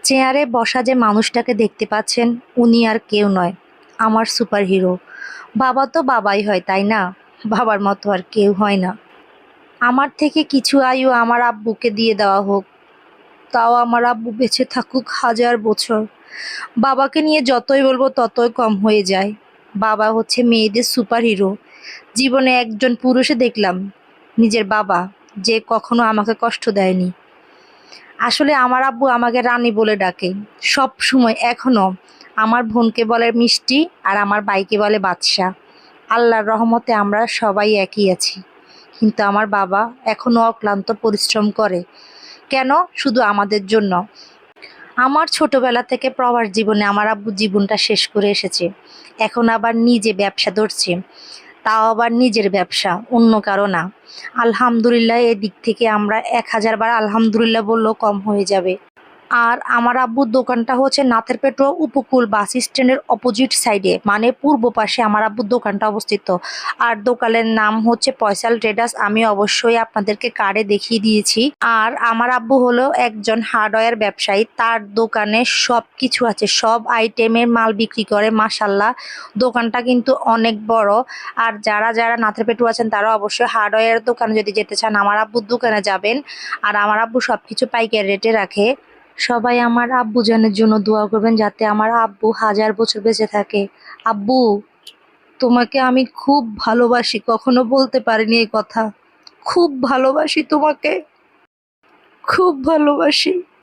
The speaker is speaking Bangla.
চেয়ারে বসা যে মানুষটাকে দেখতে পাচ্ছেন, উনি আর কেউ নয়, আমার সুপার হিরো। বাবা তো বাবাই হয়, তাই না? বাবার মতো আর কেউ হয় না। আমার থেকে কিছু আয়ু আমার আব্বুকে দিয়ে দেওয়া হোক, তাও আমার আব্বু বেঁচে থাকুক 1000 বছর। বাবাকে নিয়ে যতই বলবো ততই কম হয়ে যায়। বাবা হচ্ছে মেয়েদের সুপার হিরো। জীবনে একজন পুরুষে দেখলাম নিজের বাবা, যে কখনো আমাকে কষ্ট দেয়নি। আসলে আমার আব্বু আমাকে রানী বলে ডাকে সব সময়, এখনো। আমার বোনকে বলে মিষ্টি, আর আমার ভাইকে বলে বাদশা। আল্লাহর রহমতে আমরা সবাই একই আছি। কিন্তু আমার বাবা এখনো অক্লান্ত পরিশ্রম করে। কেন? শুধু আমাদের জন্য। আমার ছোটবেলা থেকে প্রবাস জীবনে আমার আব্বু জীবনটা শেষ করে এসেছে। এখন আবার নিজে ব্যবসা ধরছে, তাও আবার নিজের ব্যবসা, অন্য কারো না। আলহামদুলিল্লাহ, এদিক থেকে আমরা 1000 বার আলহামদুলিল্লাহ বললেও কম হয়ে যাবে। আর আমার আব্বুর দোকানটা হচ্ছে নাথেরপেট্রো উপকূল বাস স্ট্যান্ডের অপোজিট সাইডে, মানে পূর্ব পাশে আমার আব্বুর দোকানটা অবস্থিত। আর দোকানের নাম হচ্ছে ফয়সাল ট্রেডার্স, আমি অবশ্যই আপনাদেরকে কার্ডে দেখিয়ে দিয়েছি। আর আমার আব্বু হলো একজন হার্ডওয়্যার ব্যবসায়ী, তার দোকানে সব কিছু আছে, সব আইটেমের মাল বিক্রি করে। মাশাল্লাহ, দোকানটা কিন্তু অনেক বড়। আর যারা যারা নাথেরপেট্রো আছেন তারা অবশ্যই হার্ডওয়্যার দোকানে যদি যেতে চান আমার আব্বুর দোকানে যাবেন। আর আমার আব্বু সব কিছু পাইকারি রেটে রাখে। সবাই আমার আব্বুজানের জন্য দোয়া করবেন, যাতে আমার আব্বু 1000 বছর বেঁচে থাকে। আব্বু, তোমাকে আমি খুব ভালোবাসি, কখনো বলতে পারিনি এই কথা। খুব ভালোবাসি তোমাকে, খুব ভালোবাসি।